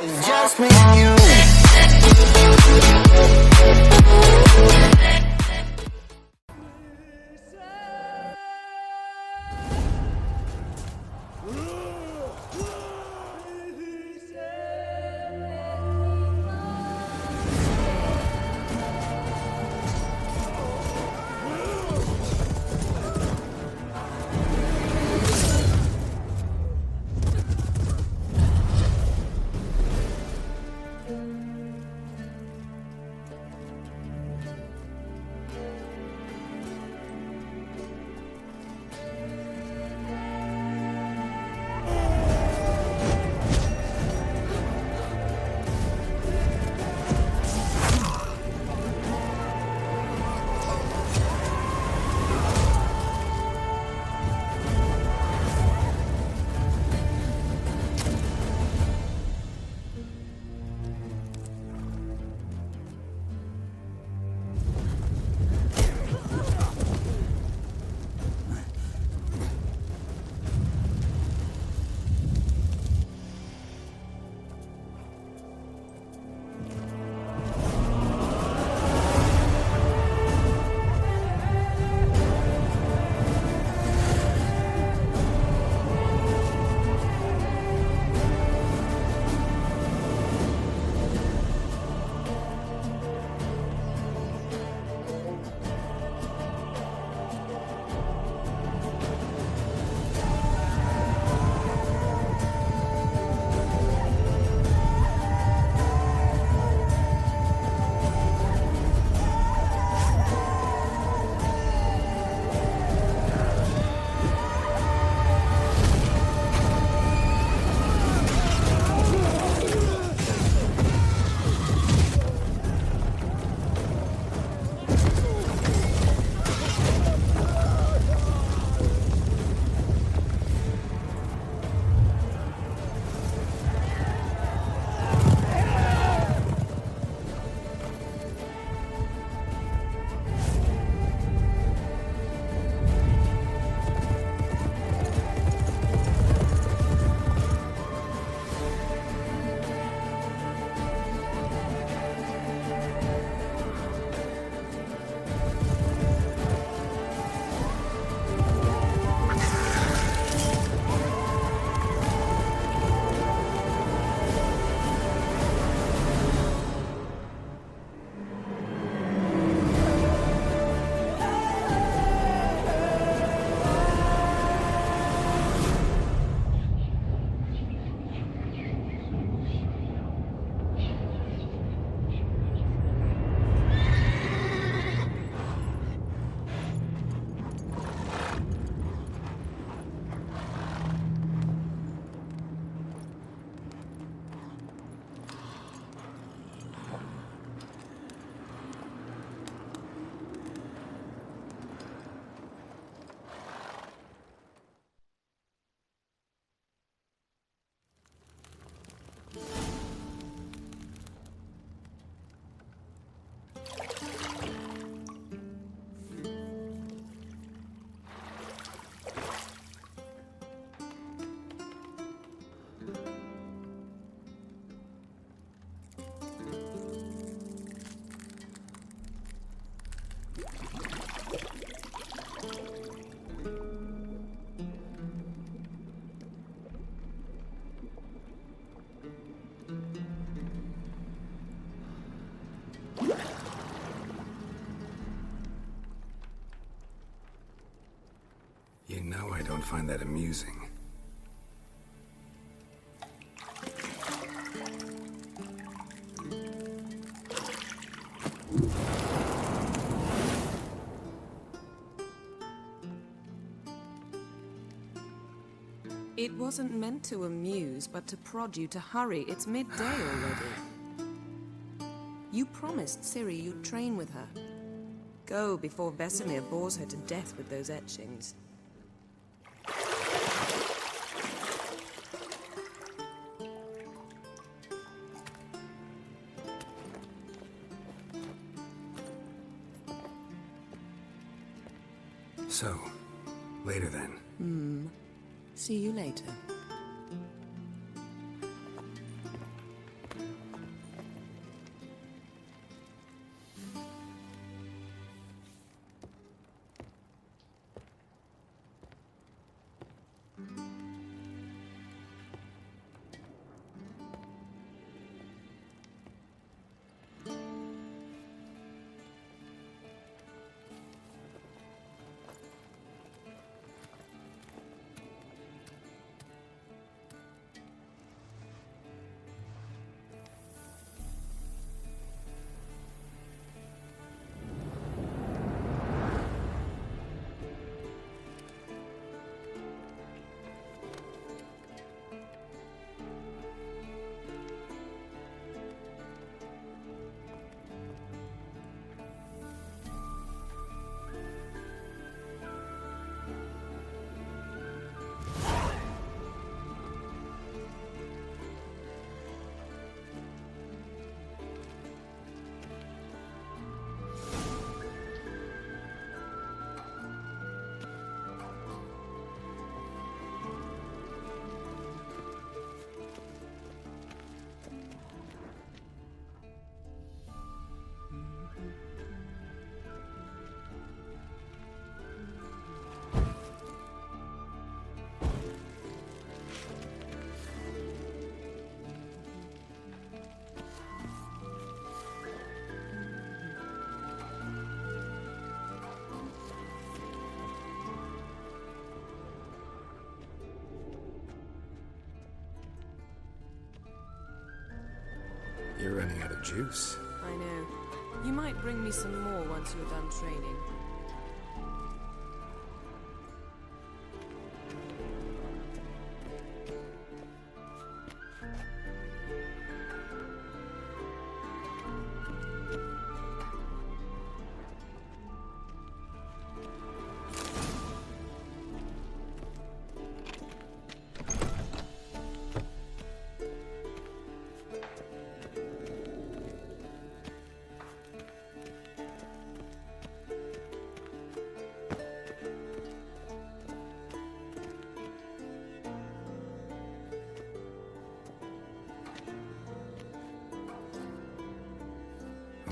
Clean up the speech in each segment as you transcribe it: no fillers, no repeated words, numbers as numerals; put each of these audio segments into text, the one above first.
It's just me and you. You know I don't find that amusing. It wasn't meant to amuse, but to prod you to hurry. It's midday already. You promised Ciri you'd train with her. Go before Vesemir bores her to death with those etchings. So, later then. See you later. You're running out of juice. I know. You might bring me some more once you're done training.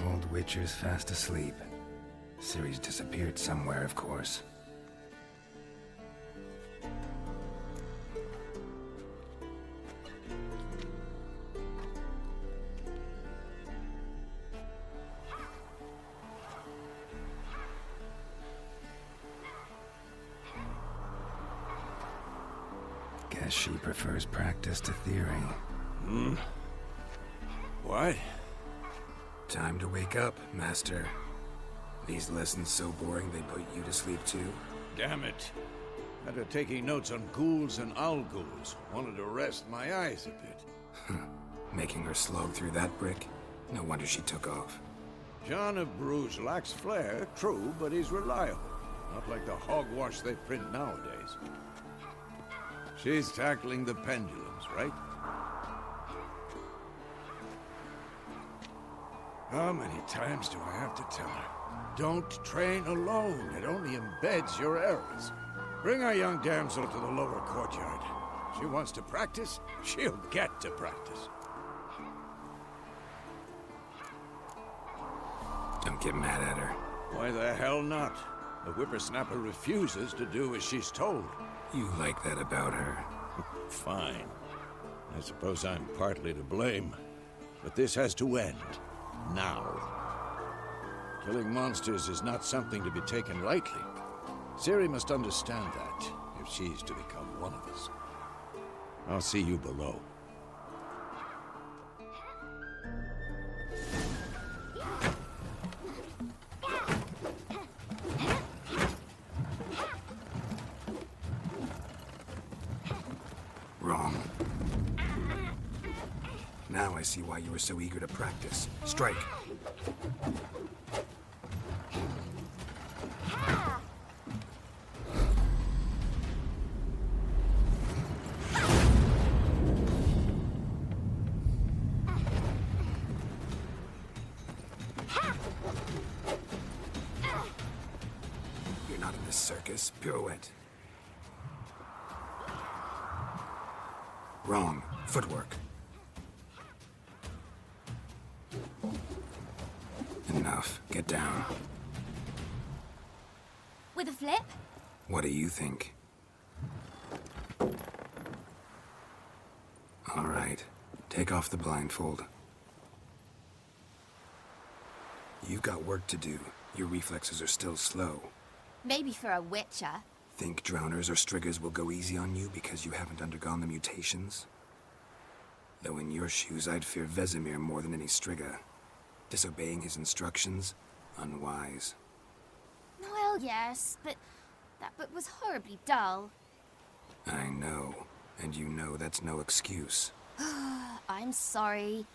Old Witcher's fast asleep. Ciri's disappeared somewhere, of course. Guess she prefers practice to theory. What? Time to wake up, Master. These lessons so boring they put you to sleep too? Damn it. After taking notes on ghouls and owl ghouls, wanted to rest my eyes a bit. Making her slog through that brick? No wonder she took off. John of Bruges lacks flair, true, but he's reliable. Not like the hogwash they print nowadays. She's tackling the pendulums, right? How many times do I have to tell her? Don't train alone. It only embeds your errors. Bring our young damsel to the lower courtyard. She wants to practice, she'll get to practice. Don't get mad at her. Why the hell not? The whippersnapper refuses to do as she's told. You like that about her. Fine. I suppose I'm partly to blame. But this has to end. Now. Killing monsters is not something to be taken lightly. Ciri must understand that, if she's to become one of us. I'll see you below. Wrong. Now I see why you were so eager to practice. Strike. You're not in this circus. Pirouette. Wrong. Footwork. Enough. Get down. With a flip? What do you think? All right. Take off the blindfold. You've got work to do. Your reflexes are still slow. Maybe for a witcher. Think drowners or striggers will go easy on you because you haven't undergone the mutations? Though in your shoes, I'd fear Vesemir more than any strigger. Disobeying his instructions? Unwise. Well, yes, but that book was horribly dull. I know. And you know that's no excuse. I'm sorry.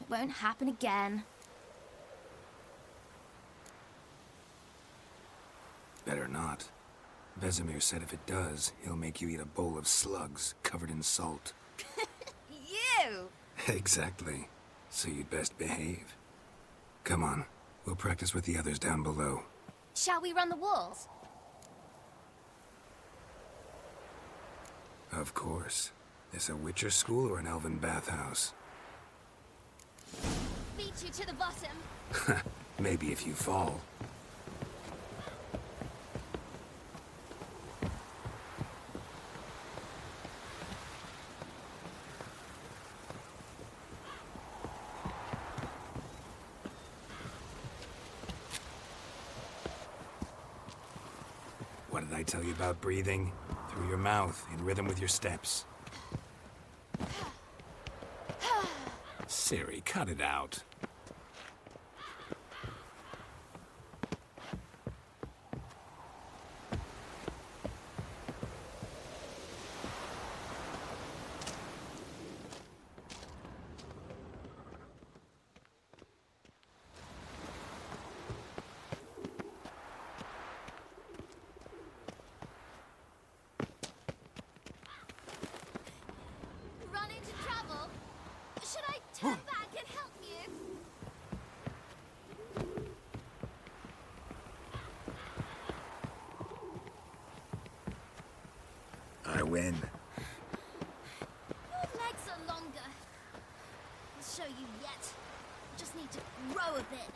It won't happen again. Better not. Vesemir said if it does, he'll make you eat a bowl of slugs covered in salt. You! Exactly. So you'd best behave. Come on. We'll practice with the others down below. Shall we run the walls? Of course. This a Witcher school or an elven bathhouse? Beat you to the bottom. Maybe if you fall. What did I tell you about breathing? Through your mouth, in rhythm with your steps. Ciri, cut it out. Run into trouble? Should I turn back and help you? I win. Your legs are longer. I'll show you yet. Just need to grow a bit.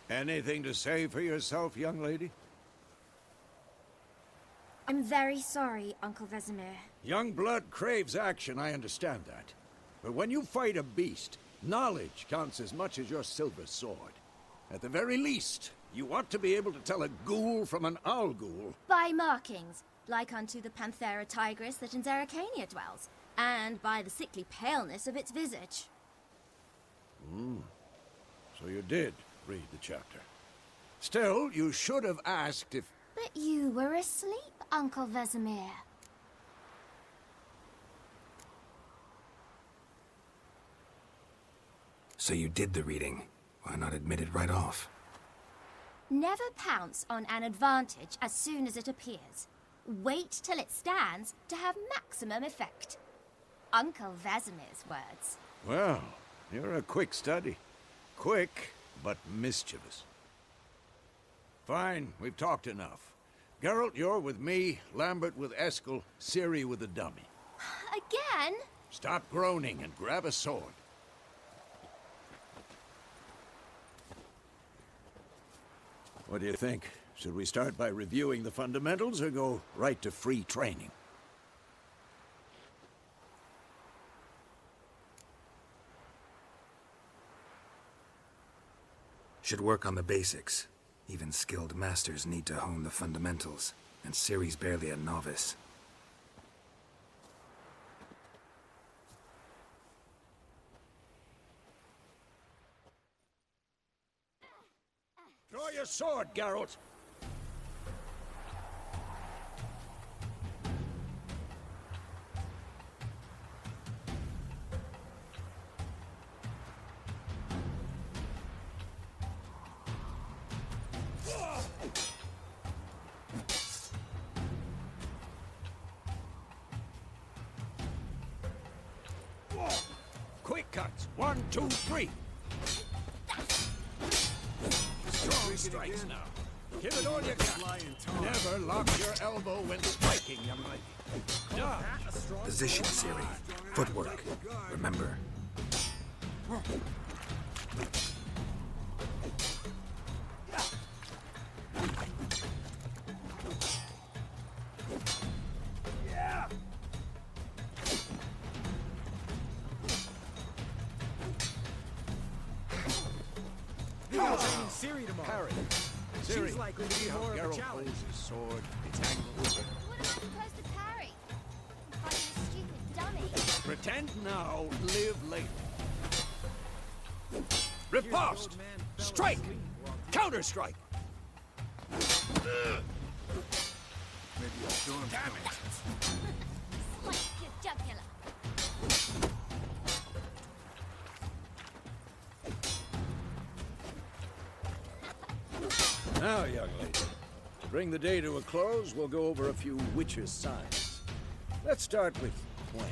Anything to say for yourself, young lady? I'm very sorry, Uncle Vesemir. Young blood craves action, I understand that. But when you fight a beast, knowledge counts as much as your silver sword. At the very least, you ought to be able to tell a ghoul from an owl ghoul. By markings, like unto the Panthera tigris that in Zerrikania dwells, and by the sickly paleness of its visage. So you did read the chapter. Still, you should have asked if... But you were asleep, Uncle Vesemir. So you did the reading. Why not admit it right off? Never pounce on an advantage as soon as it appears. Wait till it stands to have maximum effect. Uncle Vesemir's words. Well, you're a quick study. Quick, but mischievous. Fine, we've talked enough. Geralt, you're with me, Lambert with Eskel, Ciri with the dummy. Again? Stop groaning and grab a sword. What do you think? Should we start by reviewing the fundamentals or go right to free training? Should work on the basics. Even skilled masters need to hone the fundamentals, and Ciri's barely a novice. Draw your sword, Geralt! Quick cuts. 1, 2, 3. Strong strikes now. Give it all you got. Never lock your elbow when striking, young lady. Dodge. Position, Ciri. Footwork. Remember. Ciri tomorrow. Parry. Ciri, She's likely to be see how more of a Geralt challenge. holds his sword. It's angled. What am I supposed to parry? I'm fighting a stupid dummy. Pretend now, live later. Here's the Riposte! old man fell Strike! asleep while- Counter-strike! Maybe a storm. Damn it! Slice your jugular. Now, young lady, to bring the day to a close, we'll go over a few witches' signs. Let's start with Gwen.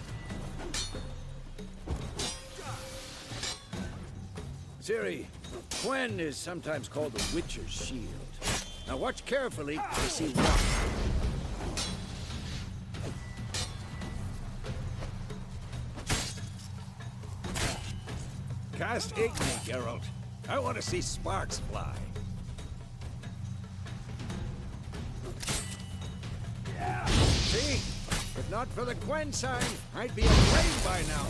Ciri, Quen is sometimes called the Witcher's Shield. Now watch carefully to see what. Cast Igni, Geralt. I want to see sparks fly. See? If not for the Quen sign, I'd be afraid by now.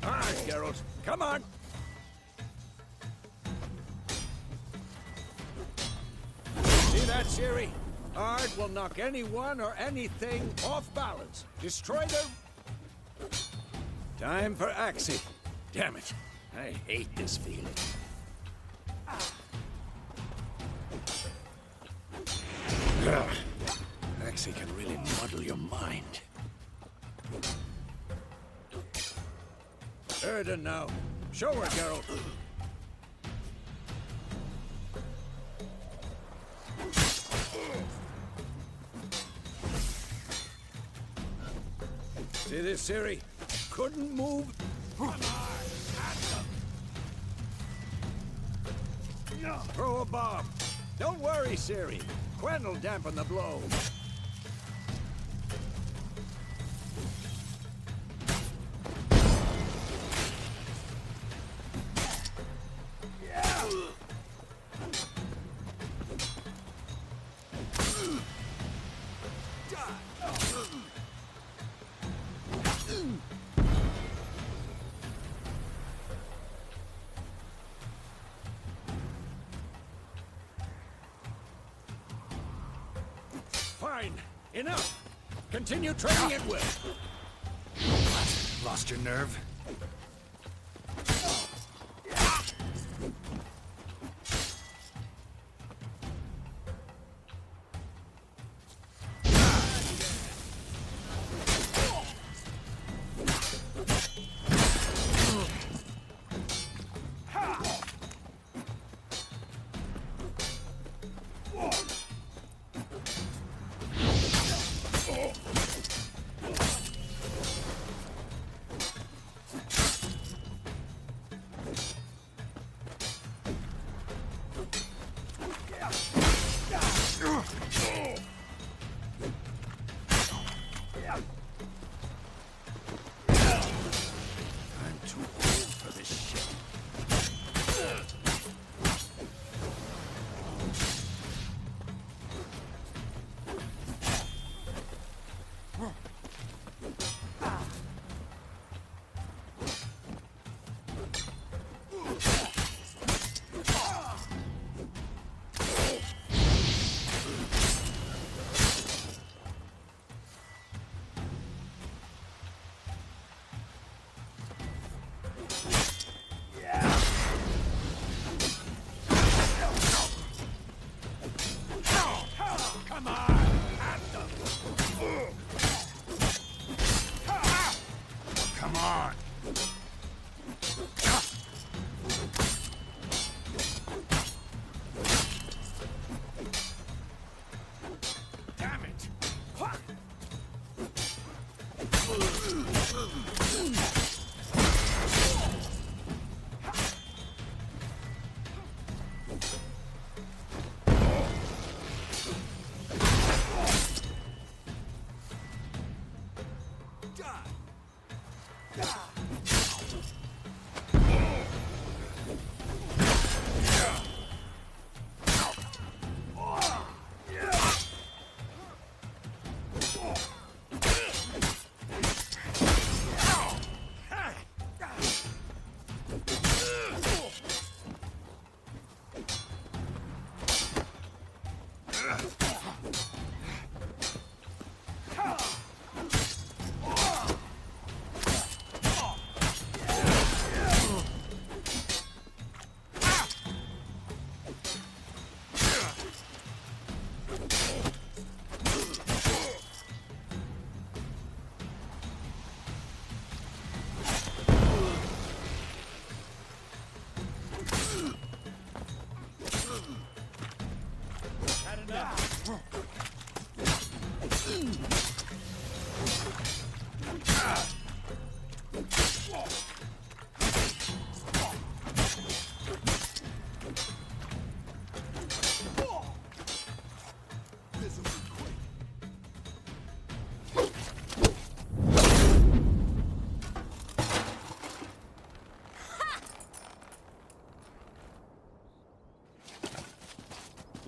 All right, Geralt, come on. See that, Ciri? Ard will knock anyone or anything off balance. Destroy them. Time for Axii. Damn it. I hate this feeling. Ugh. Axii can really muddle your mind. Erden now. Show her, Geralt. See this, Ciri? Couldn't move. Throw a bomb. Don't worry, Ciri. Quen will dampen the blow. Fine. Enough. Continue training at will. Lost your nerve?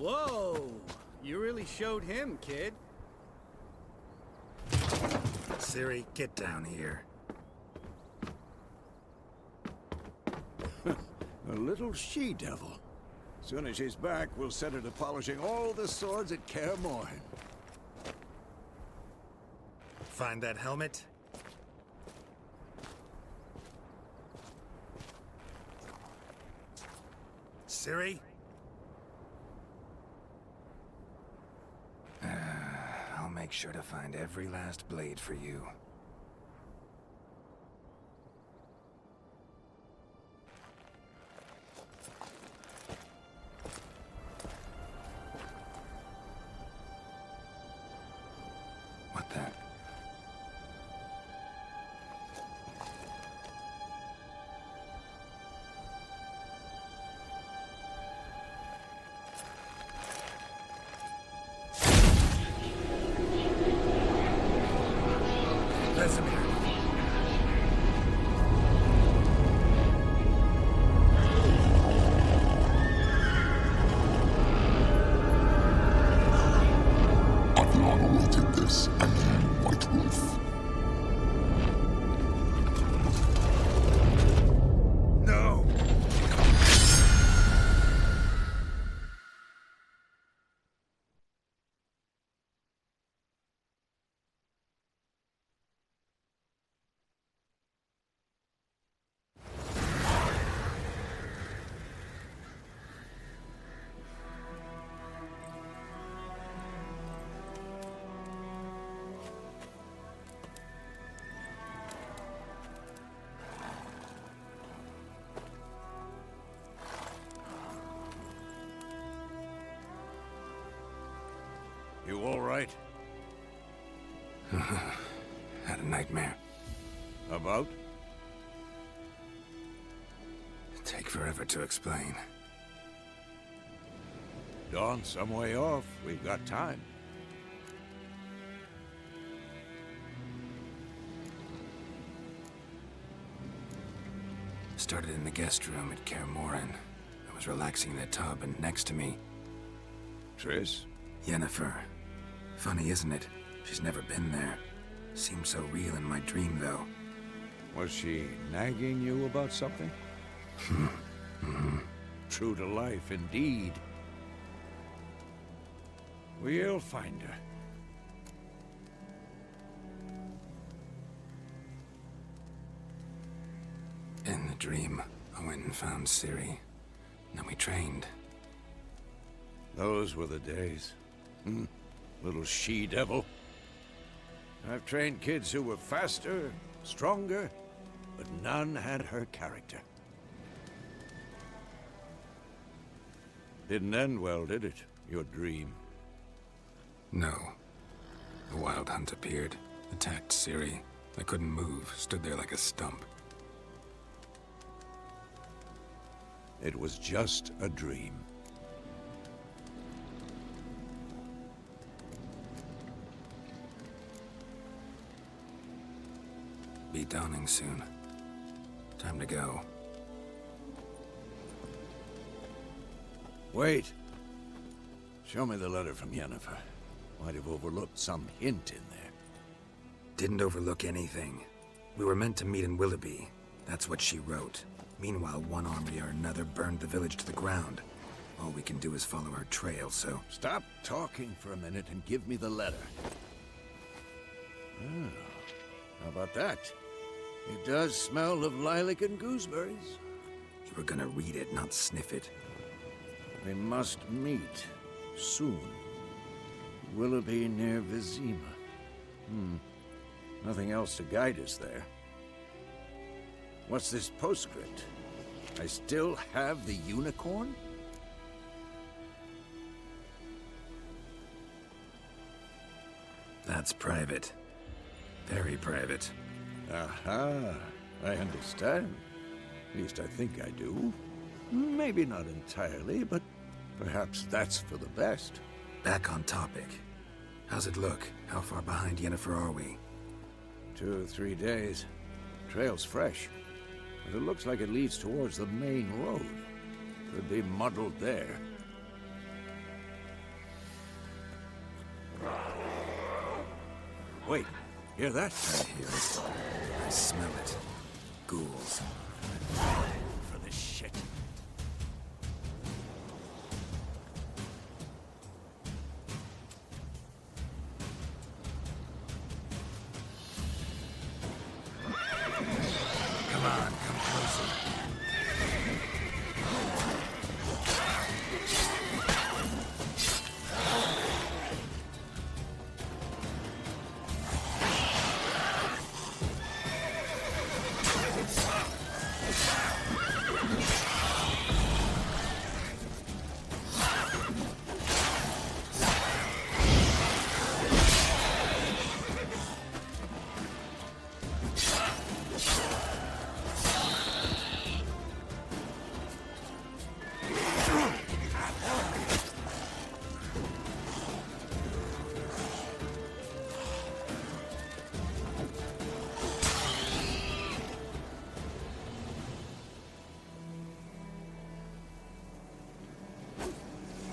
Whoa! You really showed him, kid. Ciri, get down here. A little she-devil. Soon as she's back, we'll set her to polishing all the swords at Kaer Morhen. Find that helmet? Ciri? I'll make sure to find every last blade for you. What the? Vesemir. Adriana awaited this, and you, White Wolf. No! You all right? Had a nightmare. About? Take forever to explain. Dawn's some way off. We've got time. Started in the guest room at Kaer Morhen. I was relaxing in the tub, and next to me, Triss? Yennefer. Funny, isn't it? She's never been there. Seemed so real in my dream, though. Was she nagging you about something? True to life, indeed. We'll find her. In the dream, I went and found Ciri. Then we trained. Those were the days. Little she-devil. I've trained kids who were faster, stronger, but none had her character. Didn't end well, did it? Your dream? No. The Wild Hunt appeared, attacked Ciri. I couldn't move, stood there like a stump. It was just a dream. Be dawning soon. Time to go. Wait. Show me the letter from Yennefer. Might have overlooked some hint in there. Didn't overlook anything. We were meant to meet in Willoughby. That's what she wrote. Meanwhile, one army or another burned the village to the ground. All we can do is follow her trail, so... Stop talking for a minute and give me the letter. Oh, how about that? It does smell of lilac and gooseberries. You were gonna read it, not sniff it. We must meet soon. Willoughby near Vizima. Nothing else to guide us there. What's this postscript? I still have the unicorn? That's private. Very private. Aha, I understand. At least I think I do. Maybe not entirely, but perhaps that's for the best. Back on topic. How's it look? How far behind Yennefer are we? 2 or 3 days. Trail's fresh, but it looks like it leads towards the main road. Could be muddled there. Wait, hear that? I hear it. I smell it. Ghouls. For this shit. Come on, come closer.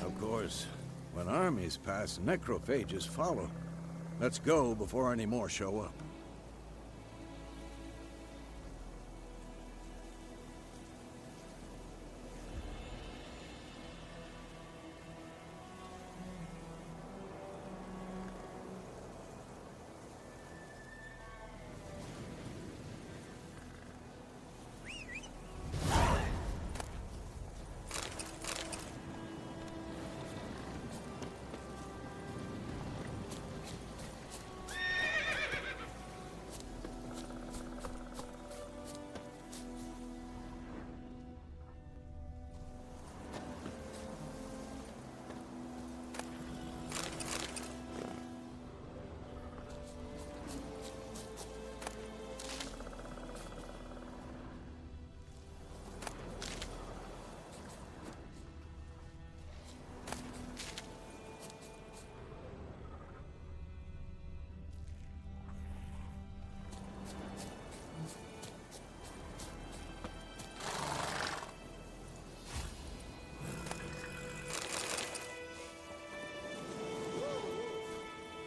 Of course, when armies pass, necrophages follow. Let's go before any more show up.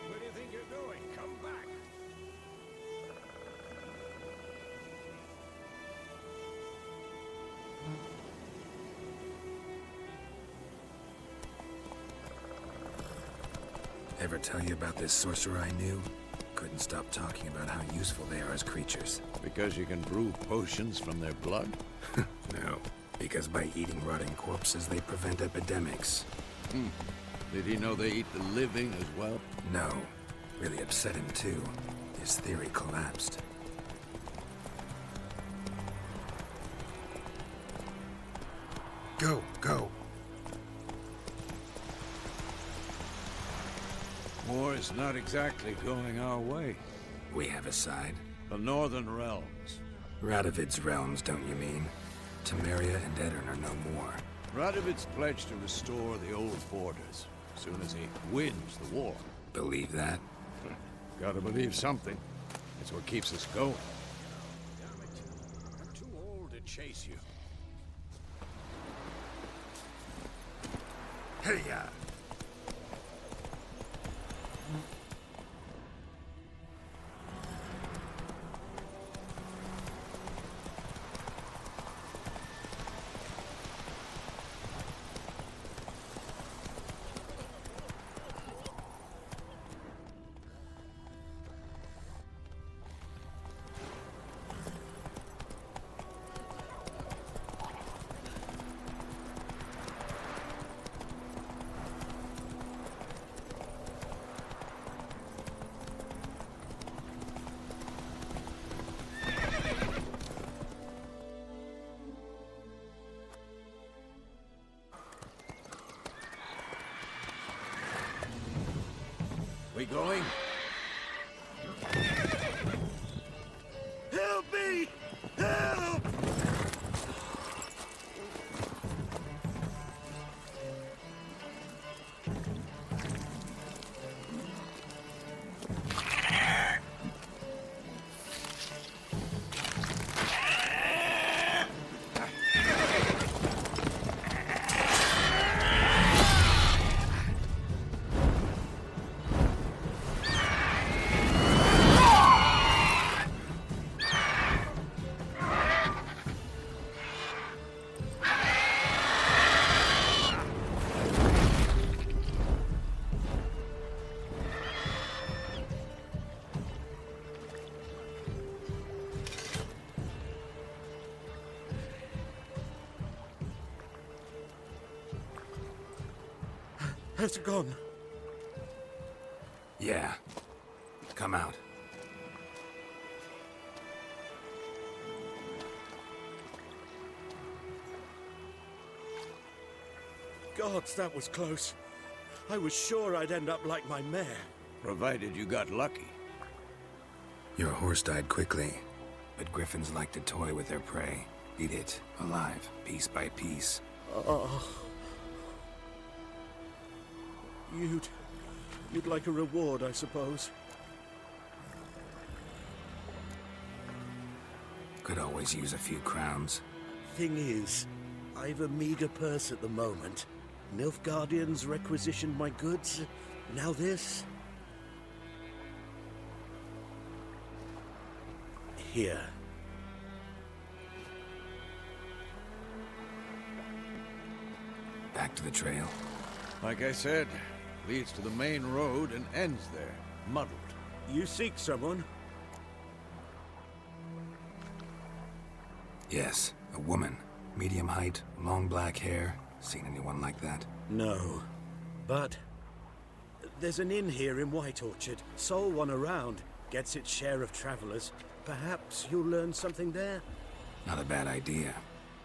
Where do you think you're going? Come back! Ever tell you about this sorcerer I knew? Couldn't stop talking about how useful they are as creatures. Because you can brew potions from their blood? No, because by eating rotting corpses, they prevent epidemics. Did he know they eat the living as well? No, really upset him too. His theory collapsed. Go, go. War is not exactly going our way. We have a side. The Northern Realms. Radovid's realms, don't you mean? Temeria and Edirn are no more. Radovid's pledged to restore the old borders as soon as he wins the war. Believe that? Gotta believe something. It's what keeps us going. Damn it. I'm too old to chase you. Hey-ya! We going? Help me! Help! Has it gone? Yeah. Come out. Gods, that was close. I was sure I'd end up like my mare. Provided you got lucky. Your horse died quickly, but griffins like to toy with their prey. Eat it, alive, piece by piece. Oh. You'd like a reward, I suppose. Could always use a few crowns. Thing is, I've a meager purse at the moment. Nilfgaardians requisitioned my goods. Now this. Here. Back to the trail. Like I said, leads to the main road and ends there, muddled. You seek someone? Yes, a woman. Medium height, long black hair. Seen anyone like that? No. But there's an inn here in White Orchard. Sole one around. Gets its share of travelers. Perhaps you'll learn something there? Not a bad idea.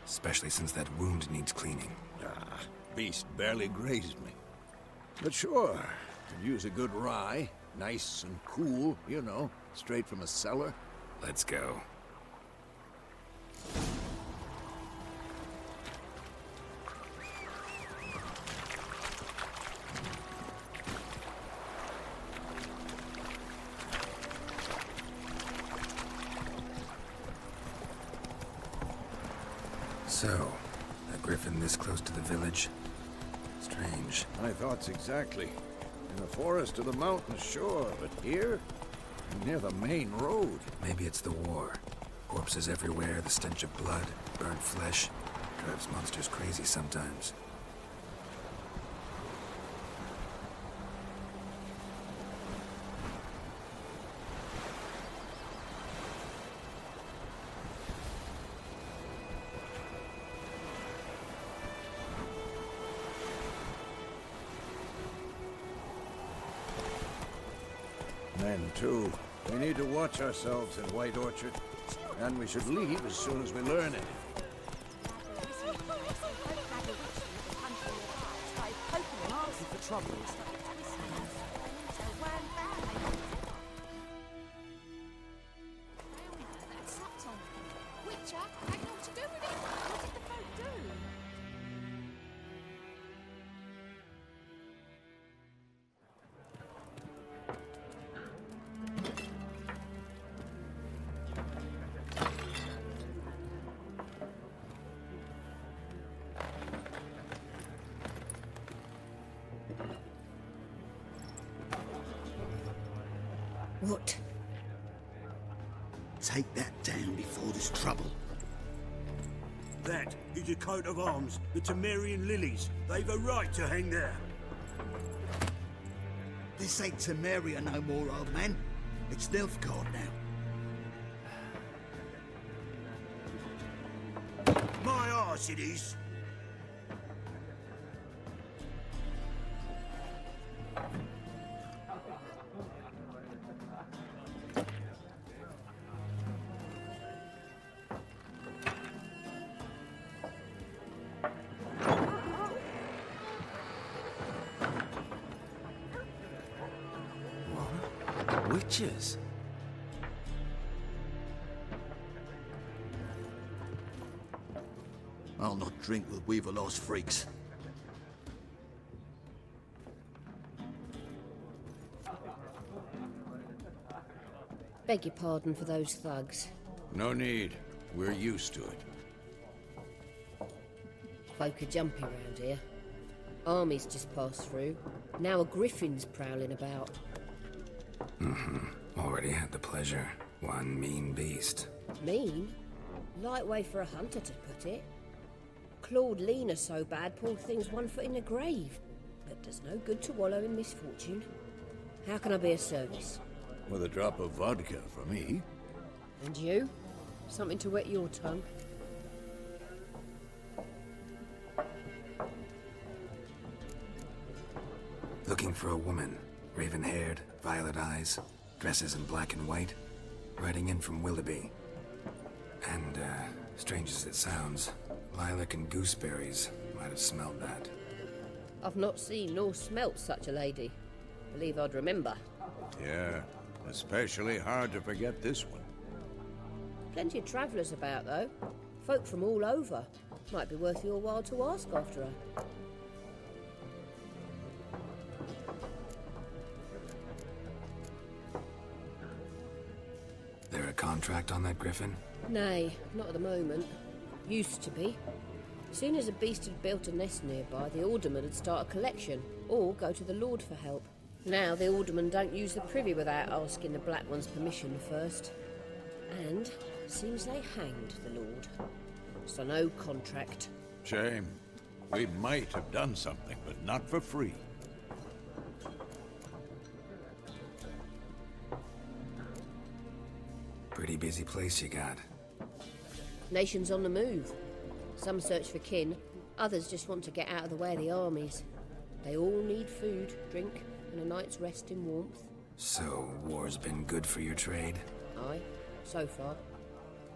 Especially since that wound needs cleaning. Ah, beast barely grazed me. But sure, could use a good rye. Nice and cool, you know, straight from a cellar. Let's go. So, a griffin this close to the village? Strange. My thoughts exactly. In the forest or the mountains, sure, but here? Near the main road. Maybe it's the war. Corpses everywhere, the stench of blood, burnt flesh. Drives monsters crazy sometimes. Men, too. We need to watch ourselves in White Orchard. And we should leave as soon as we learn it. What? Take that down before there's trouble. That is a coat of arms, the Temerian lilies. They've a right to hang there. This ain't Temeria no more, old man. It's Nilfgaard now. My arse it is. Witches? I'll not drink with Weaverlost freaks. Beg your pardon for those thugs. No need. We're used to it. Folk are jumpy round here. Armies just passed through. Now a griffin's prowling about. Already had the pleasure. One mean beast. Mean? Light way for a hunter to put it. Clawed Lena so bad, poor thing's 1 foot in the grave. But does no good to wallow in misfortune. How can I be of service? With a drop of vodka for me. And you? Something to wet your tongue? for a woman. Raven-haired, violet eyes, dresses in black and white. Riding in from Willoughby. And, strange as it sounds, lilac and gooseberries might have smelled that. I've not seen nor smelt such a lady. Believe I'd remember. Yeah, especially hard to forget this one. Plenty of travellers about, though. Folk from all over. Might be worth your while to ask after her. There a contract on that griffin? Nay, not at the moment. Used to be. Soon as a beast had built a nest nearby, the alderman would start a collection, or go to the Lord for help. Now the alderman don't use the privy without asking the Black One's permission first. And seems they hanged the Lord. So no contract. Shame. We might have done something, but not for free. Pretty busy place you got. Nations on the move. Some search for kin, others just want to get out of the way of the armies. They all need food, drink, and a night's rest in warmth. So, war's been good for your trade? Aye, so far.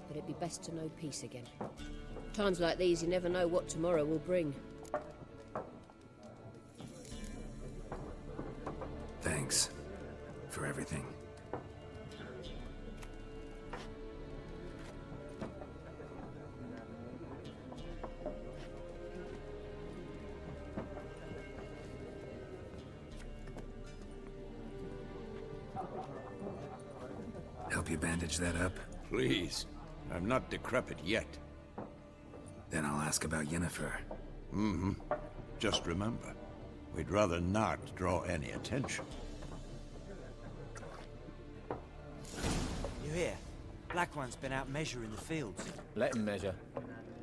But it'd be best to know peace again. Times like these, you never know what tomorrow will bring. Thanks for everything. Help you bandage that up? Please. I'm not decrepit yet. Then I'll ask about Yennefer. Mm-hmm. Just remember, we'd rather not draw any attention. You hear? Black One's been out measuring the fields. Let him measure.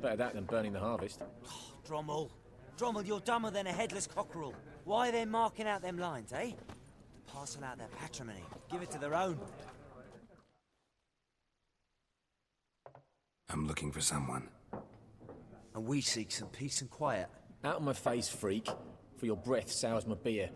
Better that than burning the harvest. Oh, Drommel. Drommel, you're dumber than a headless cockerel. Why are they marking out them lines, eh? To parcel out their patrimony. Give it to their own. I'm looking for someone. And we seek some peace and quiet. Out of my face, freak. For your breath sours my beer.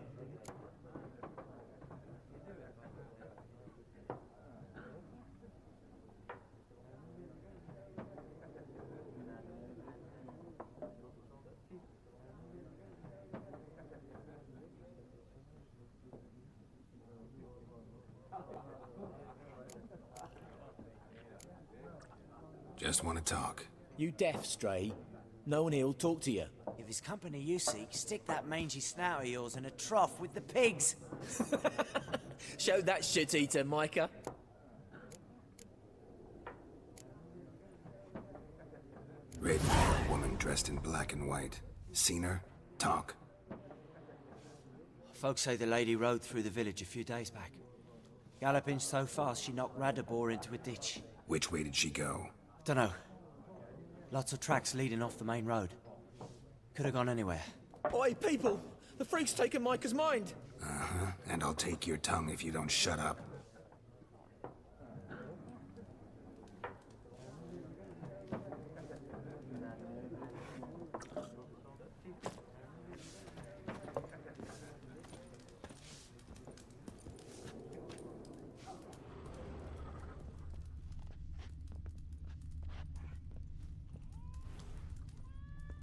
Just want to talk. You deaf, Stray? No one here'll talk to you. If it's company you seek, stick that mangy snout of yours in a trough with the pigs. Show that shit-eater, Micah. Red-haired woman dressed in black and white. Seen her? Talk. Folks say the lady rode through the village a few days back. Galloping so fast she knocked Radabor into a ditch. Which way did she go? Dunno. Lots of tracks leading off the main road. Could have gone anywhere. Oi, people! The freak's taken Micah's mind! Uh-huh. And I'll take your tongue if you don't shut up.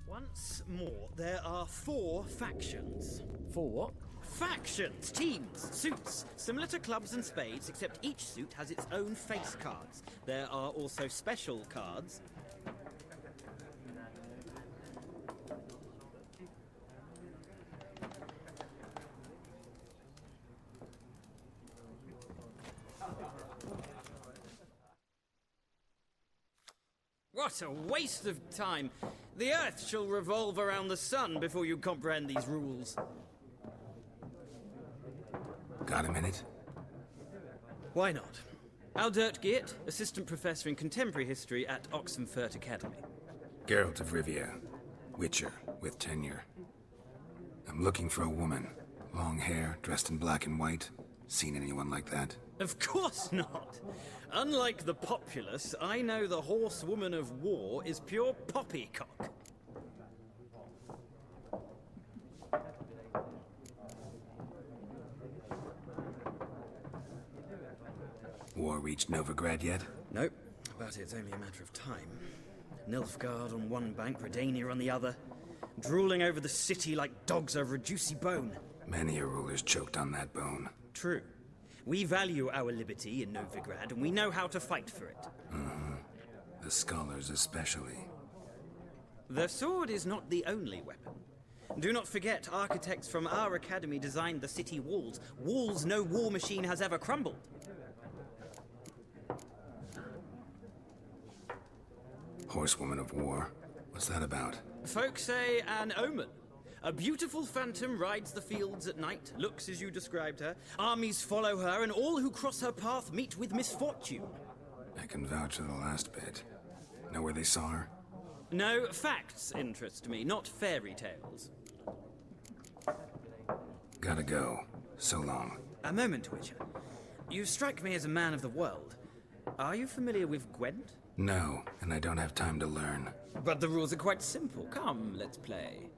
Once more, there are 4 factions. 4 what? Factions, teams, suits, similar to clubs and spades, except each suit has its own face cards. There are also special cards. What a waste of time! The Earth shall revolve around the sun before you comprehend these rules. Got a minute? Why not? Aldert Geert, Assistant Professor in Contemporary History at Oxenfurt Academy. Geralt of Rivia. Witcher, with tenure. I'm looking for a woman. Long hair, dressed in black and white. Seen anyone like that? Of course not! Unlike the populace, I know the horsewoman of war is pure poppycock. war reached Novigrad yet? Nope, but it's only a matter of time. Nilfgaard on one bank, Redania on the other, drooling over the city like dogs over a juicy bone. Many a ruler's choked on that bone. True. We value our liberty in Novigrad, and we know how to fight for it. The scholars especially. The sword is not the only weapon. Do not forget, architects from our academy designed the city walls. Walls no war machine has ever crumbled. Horsewoman of War. What's that about? Folk say an omen. A beautiful phantom rides the fields at night, looks as you described her. Armies follow her, and all who cross her path meet with misfortune. I can vouch for the last bit. Know where they saw her? No, facts interest me, not fairy tales. Gotta go. So long. A moment, Witcher. You strike me as a man of the world. Are you familiar with Gwent? No, and I don't have time to learn. But the rules are quite simple. Come, let's play.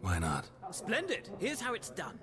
Why not? Splendid. Here's how it's done.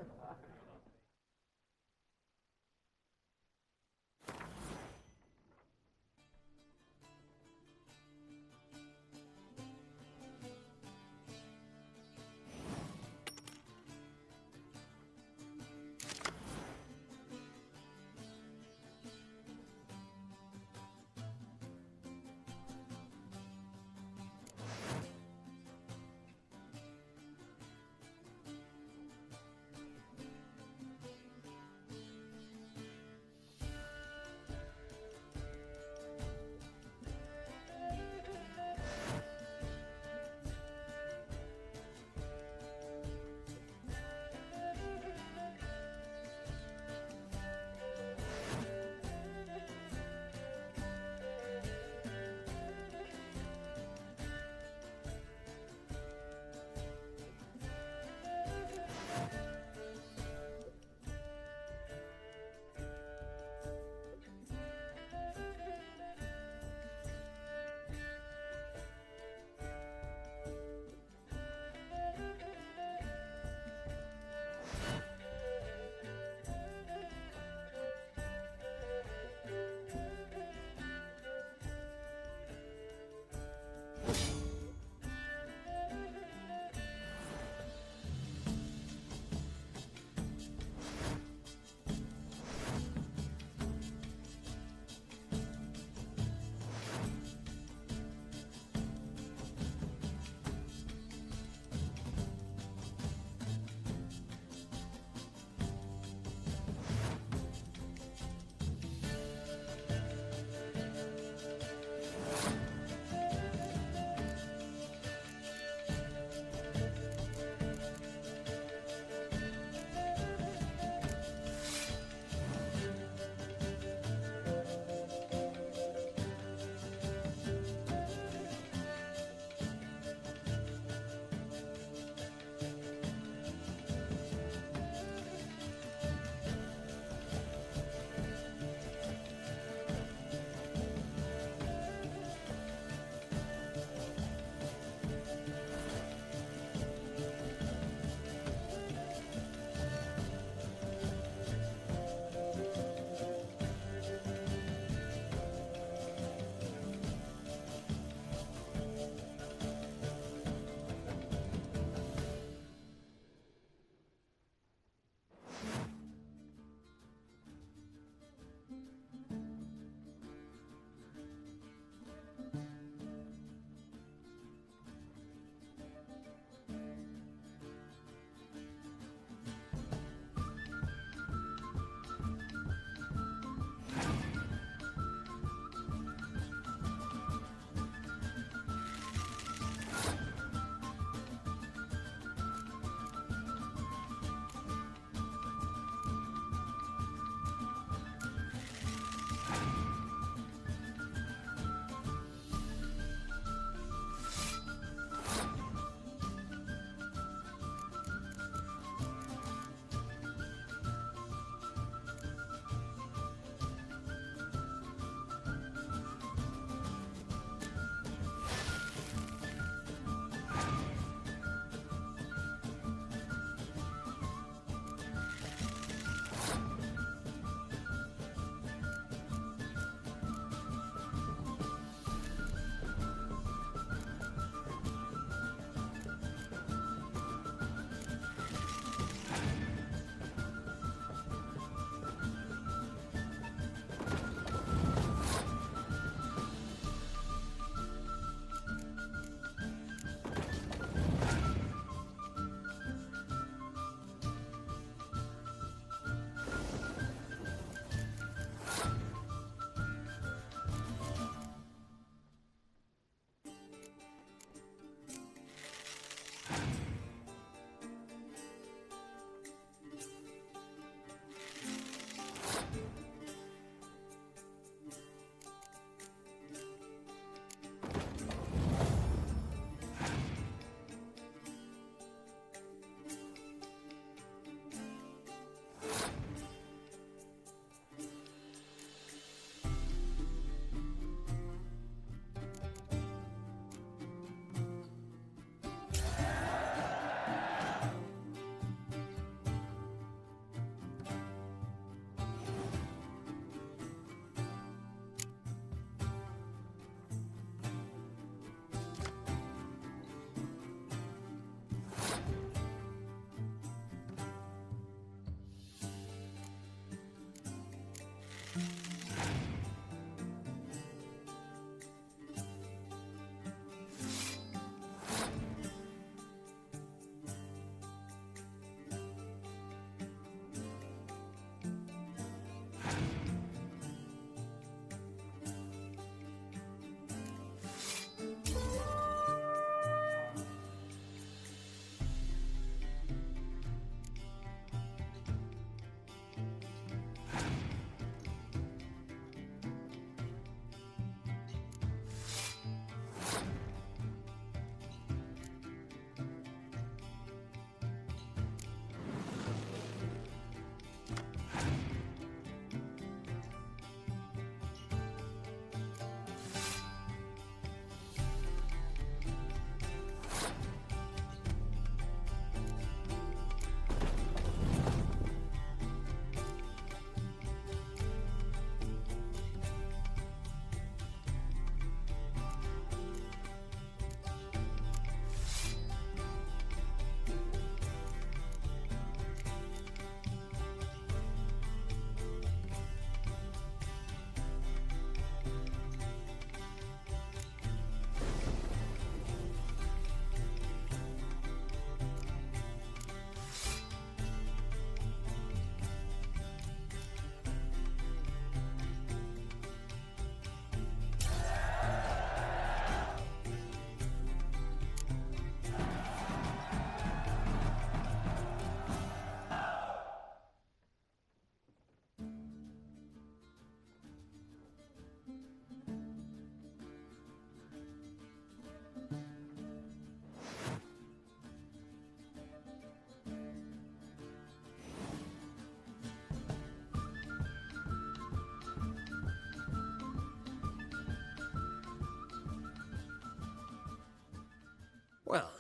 Well,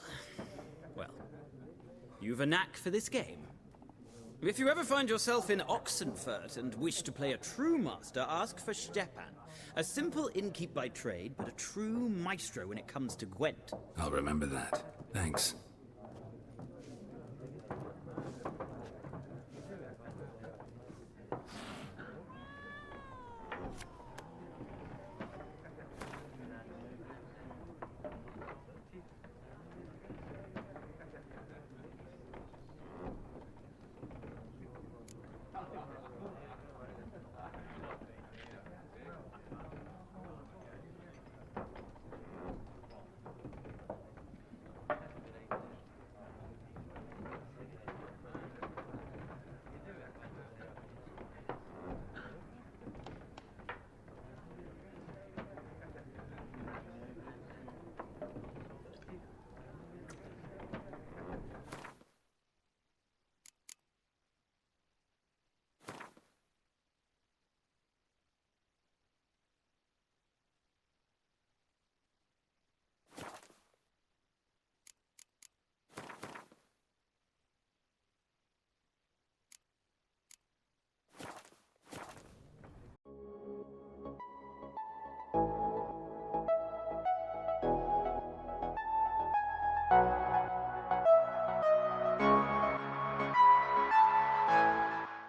you've a knack for this game. If you ever find yourself in Oxenfurt and wish to play a true master, ask for Stepan. A simple innkeep by trade, but a true maestro when it comes to Gwent. I'll remember that. Thanks.